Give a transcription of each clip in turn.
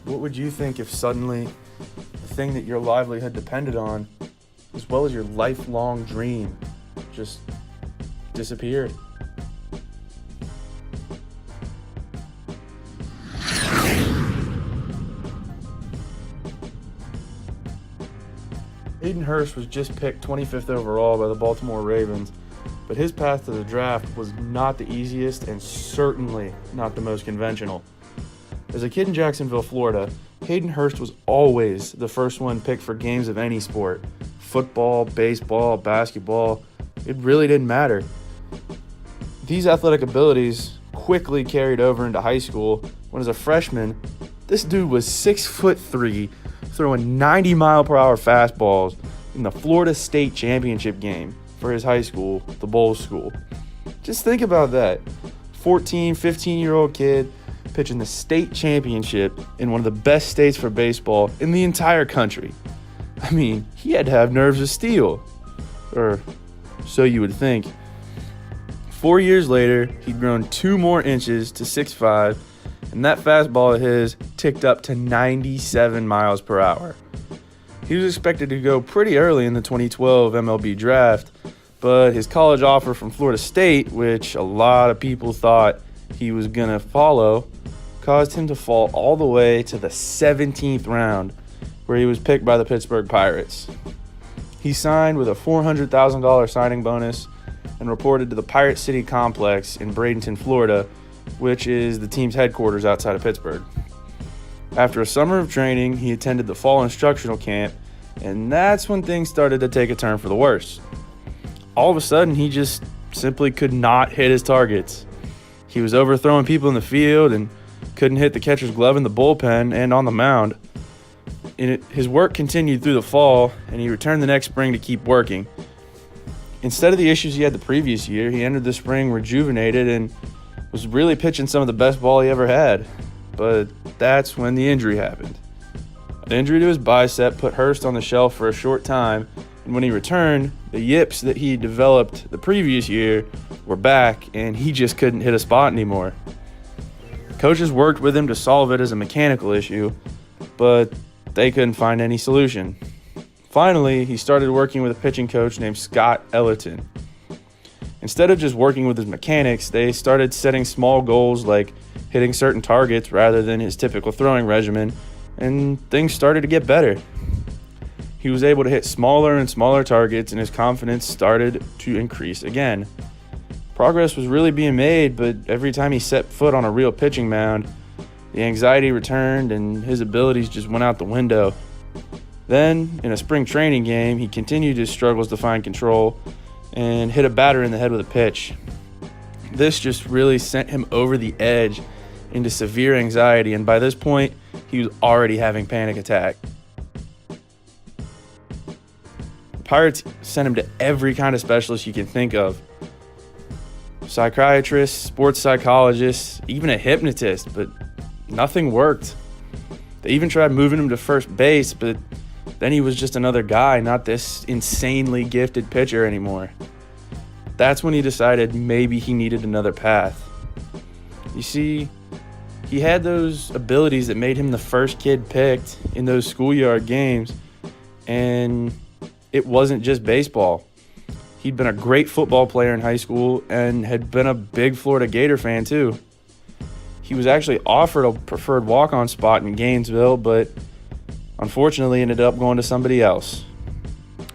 What would you think if suddenly the thing that your livelihood depended on, as well as your lifelong dream, just disappeared? Hayden Hurst was just picked 25th overall by the Baltimore Ravens, but his path to the draft was not the easiest and certainly not the most conventional. As a kid in Jacksonville, Florida, Hayden Hurst was always the first one picked for games of any sport. Football, baseball, basketball, it really didn't matter. These athletic abilities quickly carried over into high school when, as a freshman, this dude was 6'3", throwing 90-mile-per-hour fastballs in the Florida State Championship game for his high school, the Bulls School. Just think about that. 14, 15-year-old kid pitching the state championship in one of the best states for baseball in the entire country. I mean, he had to have nerves of steel. Or so you would think. 4 years later, he'd grown 2 more inches to 6'5", and that fastball of his ticked up to 97 miles per hour. He was expected to go pretty early in the 2012 MLB draft, but his college offer from Florida State, which a lot of people thought he was going to follow, caused him to fall all the way to the 17th round, where he was picked by the Pittsburgh Pirates. He signed with a $400,000 signing bonus and reported to the Pirate City complex in Bradenton, Florida, which is the team's headquarters outside of Pittsburgh. After a summer of training, he attended the fall instructional camp, and that's when things started to take a turn for the worse. All of a sudden, he just simply could not hit his targets. He was overthrowing people in the field and couldn't hit the catcher's glove in the bullpen and on the mound. His work continued through the fall, and he returned the next spring to keep working. Instead of the issues he had the previous year, he entered the spring rejuvenated and was really pitching some of the best ball he ever had. But that's when the injury happened. An injury to his bicep put Hurst on the shelf for a short time, and when he returned, the yips that he developed the previous year were back, and he just couldn't hit a spot anymore. Coaches worked with him to solve it as a mechanical issue, but they couldn't find any solution. Finally, he started working with a pitching coach named Scott Ellerton. Instead of just working with his mechanics, they started setting small goals like hitting certain targets rather than his typical throwing regimen, and things started to get better. He was able to hit smaller and smaller targets, and his confidence started to increase again. Progress was really being made, but every time he set foot on a real pitching mound, the anxiety returned and his abilities just went out the window. Then, in a spring training game, he continued his struggles to find control and hit a batter in the head with a pitch. This just really sent him over the edge into severe anxiety, and by this point, he was already having panic attack. The Pirates sent him to every kind of specialist you can think of. Psychiatrists, sports psychologists, even a hypnotist, but nothing worked. They even tried moving him to first base, but then he was just another guy, not this insanely gifted pitcher anymore. That's when he decided maybe he needed another path. You see, he had those abilities that made him the first kid picked in those schoolyard games, and it wasn't just baseball. He'd been a great football player in high school and had been a big Florida Gator fan too. He was actually offered a preferred walk-on spot in Gainesville, but unfortunately ended up going to somebody else.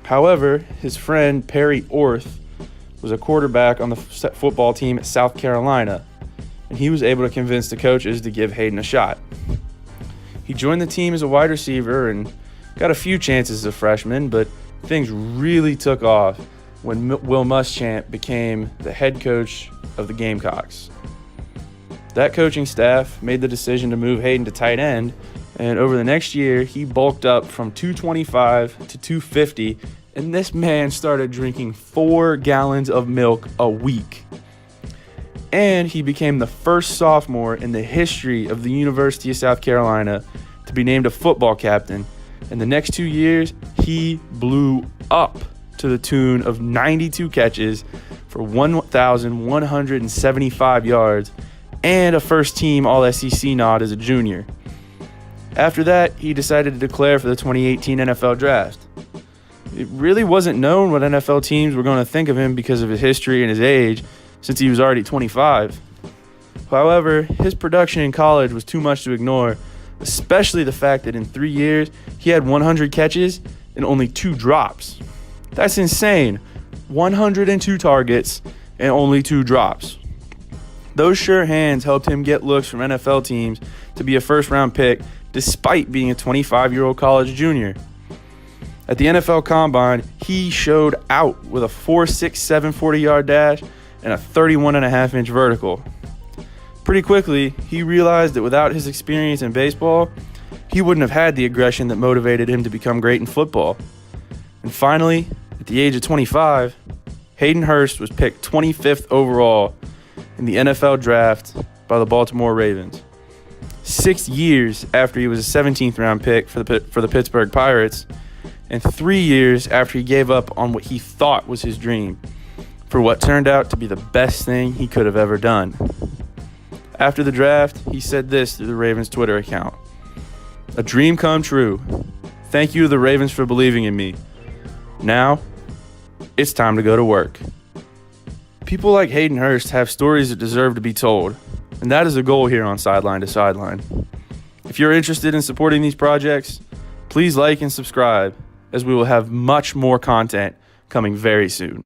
However, his friend Perry Orth was a quarterback on the football team at South Carolina, and he was able to convince the coaches to give Hayden a shot. He joined the team as a wide receiver and got a few chances as a freshman, but things really took off when Will Muschamp became the head coach of the Gamecocks. That coaching staff made the decision to move Hayden to tight end, and over the next year, he bulked up from 225 to 250, and this man started drinking 4 gallons of milk a week. And he became the first sophomore in the history of the University of South Carolina to be named a football captain. In the next 2 years, he blew up to the tune of 92 catches for 1,175 yards and a first-team All-SEC nod as a junior. After that, he decided to declare for the 2018 NFL Draft. It really wasn't known what NFL teams were going to think of him because of his history and his age, since he was already 25. However, his production in college was too much to ignore, especially the fact that in 3 years, he had 100 catches and only 2 drops. That's insane. 102 targets and only 2 drops. Those sure hands helped him get looks from NFL teams to be a first-round pick despite being a 25-year-old college junior. At the NFL Combine, he showed out with a 4.67 40-yard dash and a 31.5-inch vertical. Pretty quickly, he realized that without his experience in baseball, he wouldn't have had the aggression that motivated him to become great in football. And finally, at the age of 25, Hayden Hurst was picked 25th overall in the NFL Draft by the Baltimore Ravens. 6 years after he was a 17th round pick for the Pittsburgh Pirates, and 3 years after he gave up on what he thought was his dream, for what turned out to be the best thing he could have ever done. After the draft, he said this through the Ravens Twitter account: "A dream come true. Thank you to the Ravens for believing in me. Now, it's time to go to work." People like Hayden Hurst have stories that deserve to be told, and that is the goal here on Sideline to Sideline. If you're interested in supporting these projects, please like and subscribe, as we will have much more content coming very soon.